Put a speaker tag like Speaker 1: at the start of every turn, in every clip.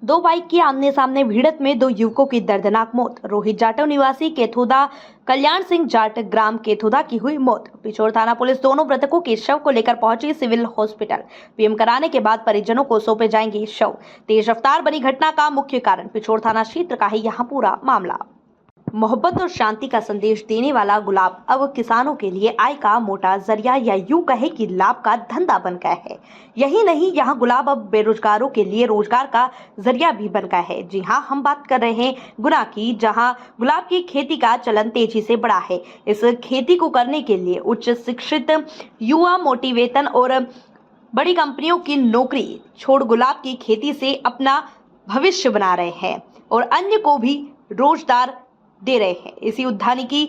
Speaker 1: दो बाइक की आमने सामने भिड़ंत में दो युवकों की दर्दनाक मौत। रोहित जाटव निवासी केथोदा, कल्याण सिंह जाट ग्राम केथोदा की हुई मौत। पिछोर थाना पुलिस दोनों मृतकों के शव को लेकर पहुंची सिविल हॉस्पिटल। पीएम कराने के बाद परिजनों को सौंपे जाएंगे शव। तेज रफ्तार बनी घटना का मुख्य कारण पिछोर थाना क्षेत्र का है यहां पूरा मामला। मोहब्बत और शांति का संदेश देने वाला गुलाब अब किसानों के लिए आय का मोटा जरिया या यूं कहे कि लाभ का धंधा बन गया है। यही नहीं, यहाँ गुलाब अब बेरोजगारों के लिए रोजगार का जरिया भी बन गया है। जी हाँ, हम बात कर रहे हैं गुना की, जहाँ गुलाब की खेती का चलन तेजी से बढ़ा है। इस खेती को करने के लिए उच्च शिक्षित युवा मोटी वेतन और बड़ी कंपनियों की नौकरी छोड़ गुलाब की खेती से अपना भविष्य बना रहे हैं और अन्य को भी रोजगार दे रहे हैं। इसी उद्यानिकी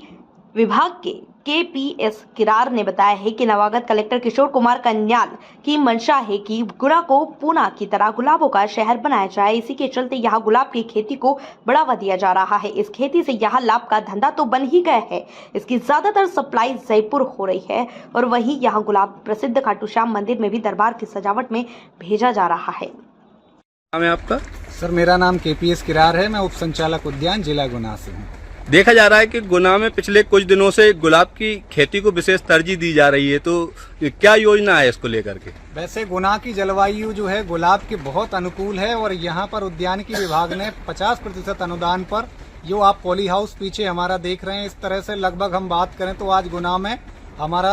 Speaker 1: विभाग के KPS किरार ने बताया है कि नवागत कलेक्टर किशोर कुमार कन्याल की मंशा है कि गुना को पूना की तरह गुलाबों का शहर बनाया जाए। इसी के चलते यहाँ गुलाब की खेती को बढ़ावा दिया जा रहा है। इस खेती से यहाँ लाभ का धंधा तो बन ही गया है। इसकी ज्यादातर सप्लाई जयपुर हो रही है और वहीं यहाँ गुलाब प्रसिद्ध खाटू श्याम मंदिर में भी दरबार की सजावट में भेजा जा रहा है।
Speaker 2: नाम है आपका?
Speaker 3: सर, मेरा नाम KPS किरार है। मैं उप संचालक उद्यान जिला गुना से हूँ।
Speaker 2: देखा जा रहा है कि गुना में पिछले कुछ दिनों से गुलाब की खेती को विशेष तरजीह दी जा रही है, तो क्या योजना है इसको लेकर के?
Speaker 3: वैसे गुना की जलवायु जो है गुलाब की बहुत अनुकूल है और यहाँ पर उद्यानिकी विभाग ने 50% अनुदान पर, जो आप पॉली हाउस पीछे हमारा देख रहे हैं, इस तरह से लगभग हम बात करें तो आज गुना में हमारा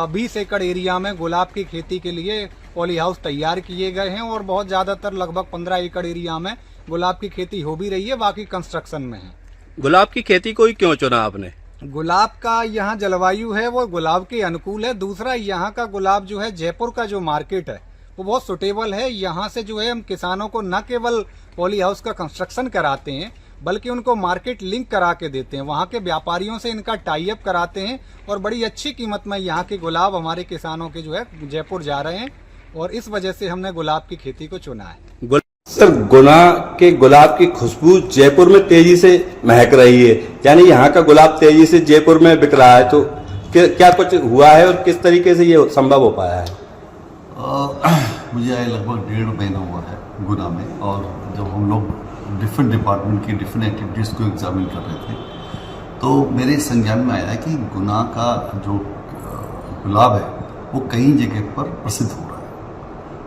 Speaker 3: 20 एकड़ एरिया में गुलाब की खेती के लिए पॉली हाउस तैयार किए गए हैं और बहुत ज्यादातर लगभग 15 एकड़ एरिया में गुलाब की खेती हो भी रही है, बाकी कंस्ट्रक्शन में है।
Speaker 2: गुलाब की खेती को ही क्यों चुना आपने?
Speaker 3: गुलाब का यहाँ जलवायु है वो गुलाब के अनुकूल है। दूसरा, यहाँ का गुलाब जो है जयपुर का जो मार्केट है वो बहुत सुटेबल है। यहाँ से जो है हम किसानों को न केवल पॉली हाउस का कंस्ट्रक्शन कराते हैं बल्कि उनको मार्केट लिंक करा के देते हैं। वहाँ के व्यापारियों से इनका टाई अप कराते हैं और बड़ी अच्छी कीमत में यहाँ के गुलाब हमारे किसानों के जो है जयपुर जा रहे हैं और इस वजह से हमने गुलाब की खेती को चुना है।
Speaker 4: सर, गुना के गुलाब की खुशबू जयपुर में तेजी से महक रही है, यानी यहाँ का गुलाब तेजी से जयपुर में बिक रहा है, तो क्या कुछ हुआ है और किस तरीके से ये संभव हो पाया है?
Speaker 5: मुझे आए लगभग 1.5 महीना हुआ है गुना में, और जब हम लोग डिफरेंट डिपार्टमेंट की डिफरेंट एक्टिविटीज़ को एग्जामिन कर रहे थे तो मेरे संज्ञान में आया कि गुना का जो गुलाब है वो कई जगह पर प्रसिद्ध हो रहा है।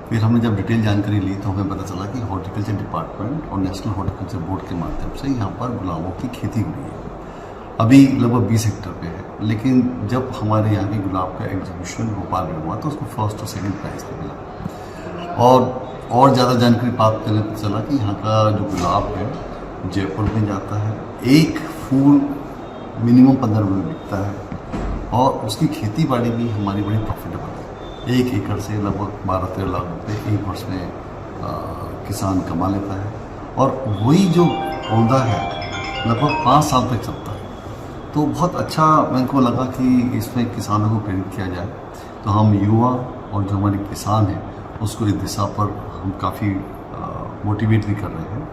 Speaker 5: फिर हमने जब डिटेल जानकारी ली तो हमें पता चला कि हॉर्टिकल्चर डिपार्टमेंट और नेशनल हॉर्टिकल्चर बोर्ड के माध्यम से यहाँ पर गुलाबों की खेती हो रही है। अभी लगभग 20 हेक्टेयर पे है, लेकिन जब हमारे यहाँ की गुलाब का एग्जीबिशन भोपाल में हुआ तो उसको फर्स्ट और सेकंड प्राइज पे मिला। और ज़्यादा जानकारी प्राप्त करने पर चला कि यहाँ का जो गुलाब है जयपुर में जाता है, एक फूल मिनिमम 15 रुपये में बिकता है और उसकी खेती बाड़ी भी हमारी बड़ी प्रॉफिटेबल है। 1 एकड़ से लगभग 12-13 लाख रुपये एक वर्ष में किसान कमा लेता है और वही जो पौधा है लगभग 5 साल तक चलता है। तो बहुत अच्छा मेरे को लगा कि इसमें किसानों को प्रेरित किया जाए। तो हम युवा और जो हमारे किसान हैं उसको इस दिशा पर हम काफ़ी मोटिवेट भी कर रहे हैं।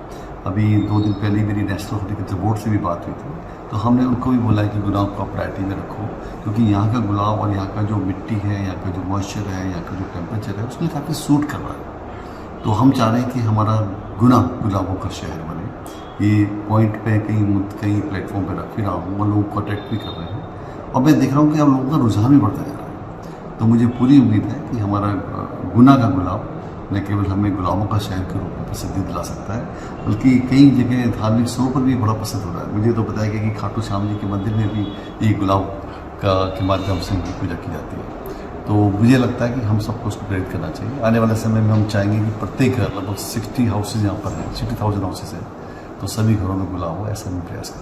Speaker 5: अभी 2 दिन पहले मेरी नेशनल हॉर्टिकल्चर बोर्ड से भी बात हुई थी, तो हमने उनको भी बोला कि गुलाब को प्रायोरिटी में रखो, क्योंकि यहाँ का गुलाब और यहाँ का जो मिट्टी है, यहाँ का जो मॉइस्चर है, यहाँ का जो टेम्परेचर है उसके लिए काफ़ी सूट कर रहा है। तो हम चाह रहे हैं कि हमारा गुना गुलाबों का शहर बने। ये पॉइंट पे कई प्लेटफॉर्म पे रख भी रहा हूँ और लोग कॉन्टैक्ट भी कर रहे हैं और मैं देख रहा हूँ कि अब लोगों का रुझान भी बढ़ता जा रहा है। तो मुझे पूरी उम्मीद है कि हमारा गुना का गुलाब न केवल हमें गुलाबों का शहर के रूप में प्रसिद्धि दिला सकता है, बल्कि कई जगह धार्मिक स्थलों पर भी बड़ा प्रसिद्ध हो रहा है। मुझे तो बताया गया कि खाटू श्याम जी के मंदिर में भी ये गुलाब के माध्यम से उनकी पूजा की जाती है। तो मुझे लगता है कि हम सबको उसको प्रेरित करना चाहिए। आने वाले समय में हम चाहेंगे कि प्रत्येक घर, लगभग 60 हाउसेज यहाँ पर हैं, 60,000 हाउसेज हैं, तो सभी घरों में गुलाब हो, ऐसा हम प्रयास करें।